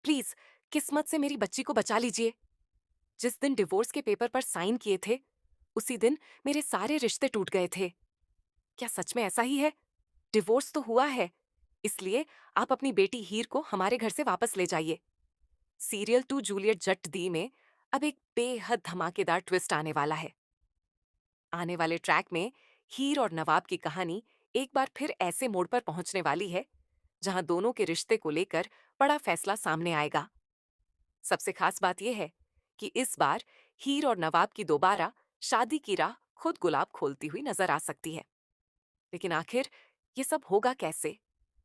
Please किस्मत से मेरी बच्ची को बचा लीजिए। जिस दिन डिवोर्स के पेपर पर साइन किए थे, उसी दिन मेरे सारे रिश्ते टूट गए थे। क्या सच में ऐसा ही है? डिवोर्स तो हुआ है, इसलिए आप अपनी बेटी हीर को हमारे घर से वापस ले जाइए। सीरियल टू जूलियट जट दी में अब एक बेहद धमाकेदार ट्विस्ट आने वाला है। आने वाले ट्रैक में हीर और नवाब की कहानी एक बार फिर ऐसे मोड़ पर पहुंचने वाली है जहां दोनों के रिश्ते को लेकर बड़ा फैसला सामने आएगा। सबसे खास बात यह है कि इस बार हीर और नवाब की दोबारा शादी की राह खुद गुलाब खोलती हुई नजर आ सकती है। लेकिन आखिर ये सब होगा कैसे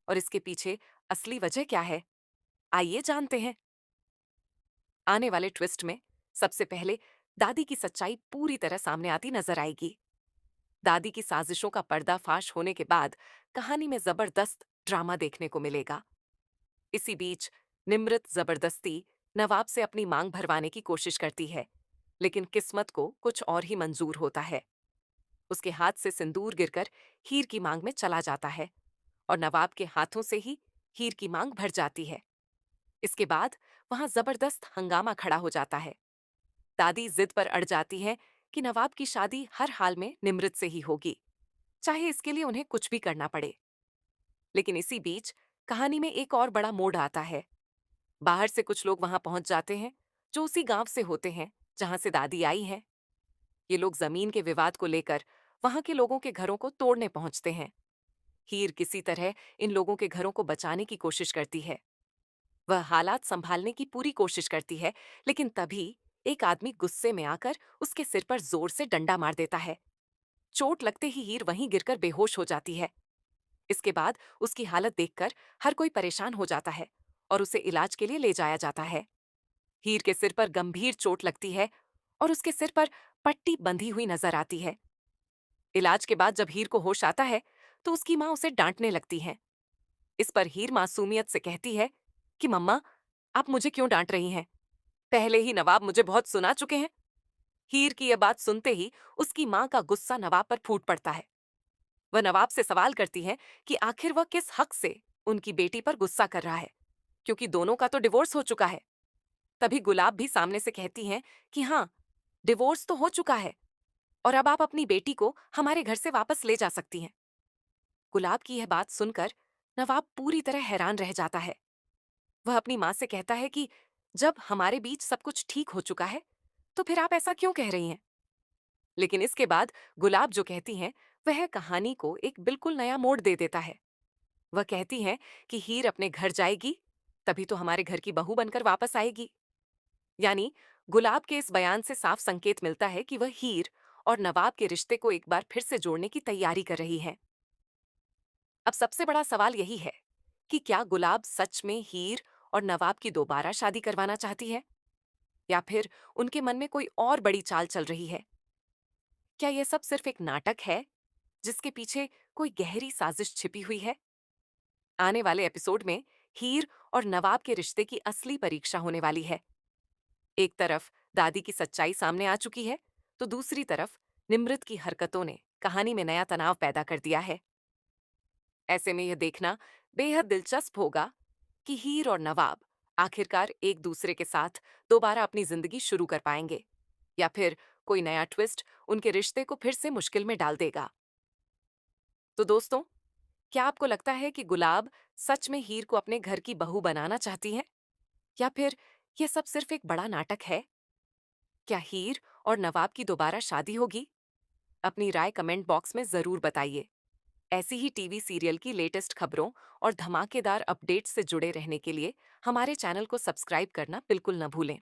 और इसके पीछे असली वजह क्या है? आइए जानते हैं। आने वाले ट्विस्ट में सबसे पहले दादी की सच्चाई पूरी तरह सामने आती नजर आएगी। दादी की साजिशों का पर्दाफाश होने के बाद कहानी में जबरदस्त ड्रामा देखने को मिलेगा। इसी बीच निमृत जबरदस्ती नवाब से अपनी मांग भरवाने की कोशिश करती है, लेकिन किस्मत को कुछ और ही मंजूर होता है। उसके हाथ से सिंदूर गिरकर हीर की मांग में चला जाता है और नवाब के हाथों से ही हीर की मांग भर जाती है। इसके बाद वहां जबरदस्त हंगामा खड़ा हो जाता है। दादी जिद पर अड़ जाती है कि नवाब की शादी हर हाल में निमृत से ही होगी, चाहे इसके लिए उन्हें कुछ भी करना पड़े। लेकिन इसी बीच कहानी में एक और बड़ा मोड़ आता है। बाहर से कुछ लोग वहां पहुंच जाते हैं जो उसी गांव से होते हैं जहां से दादी आई है। ये लोग जमीन के विवाद को लेकर वहां के लोगों के घरों को तोड़ने पहुंचते हैं। हीर किसी तरह इन लोगों के घरों को बचाने की कोशिश करती है। वह हालात संभालने की पूरी कोशिश करती है, लेकिन तभी एक आदमी गुस्से में आकर उसके सिर पर जोर से डंडा मार देता है। चोट लगते ही हीर वहीं गिरकर बेहोश हो जाती है। इसके बाद उसकी हालत देखकर हर कोई परेशान हो जाता है और उसे इलाज के लिए ले जाया जाता है। हीर के सिर पर गंभीर चोट लगती है और उसके सिर पर पट्टी बंधी हुई नजर आती है। इलाज के बाद जब हीर को होश आता है तो उसकी माँ उसे डांटने लगती है। इस पर हीर मासूमियत से कहती है कि मम्मा, आप मुझे क्यों डांट रही हैं? पहले ही नवाब मुझे बहुत सुना चुके हैं। हीर की यह बात सुनते ही उसकी माँ का गुस्सा नवाब पर फूट पड़ता है। वह नवाब से सवाल करती है कि आखिर वह किस हक से उनकी बेटी पर गुस्सा कर रहा है, क्योंकि दोनों का तो डिवोर्स हो चुका है। तभी गुलाब भी सामने से कहती हैं कि हाँ, डिवोर्स तो हो चुका है और अब आप अपनी बेटी को हमारे घर से वापस ले जा सकती हैं। गुलाब की यह बात सुनकर नवाब पूरी तरह हैरान रह जाता है। वह अपनी माँ से कहता है कि जब हमारे बीच सब कुछ ठीक हो चुका है, तो फिर आप ऐसा क्यों कह रही हैं? लेकिन इसके बाद गुलाब जो कहती हैं, वह कहानी को एक बिल्कुल नया मोड़ दे देता है। वह कहती हैं कि हीर अपने घर जाएगी, तभी तो हमारे घर की बहू बनकर वापस आएगी। यानी गुलाब के इस बयान से साफ संकेत मिलता है कि वह हीर और नवाब के रिश्ते को एक बार फिर से जोड़ने की तैयारी कर रही है। अब सबसे बड़ा सवाल यही है कि क्या गुलाब सच में हीर और नवाब की दोबारा शादी करवाना चाहती है, या फिर उनके मन में कोई और बड़ी चाल चल रही है? क्या यह सब सिर्फ एक नाटक है जिसके पीछे कोई गहरी साजिश छिपी हुई है? आने वाले एपिसोड में हीर और नवाब के रिश्ते की असली परीक्षा होने वाली है। एक तरफ दादी की सच्चाई सामने आ चुकी है, तो दूसरी तरफ निमृत की हरकतों ने कहानी में नया तनाव पैदा कर दिया है। ऐसे में यह देखना बेहद दिलचस्प होगा कि हीर और नवाब आखिरकार एक दूसरे के साथ दोबारा अपनी जिंदगी शुरू कर पाएंगे, या फिर कोई नया ट्विस्ट उनके रिश्ते को फिर से मुश्किल में डाल देगा। तो दोस्तों, क्या आपको लगता है कि गुलाब सच में हीर को अपने घर की बहू बनाना चाहती है, या फिर यह सब सिर्फ एक बड़ा नाटक है? क्या हीर और नवाब की दोबारा शादी होगी? अपनी राय कमेंट बॉक्स में जरूर बताइए। ऐसी ही टीवी सीरियल की लेटेस्ट खबरों और धमाकेदार अपडेट्स से जुड़े रहने के लिए हमारे चैनल को सब्सक्राइब करना बिल्कुल न भूलें।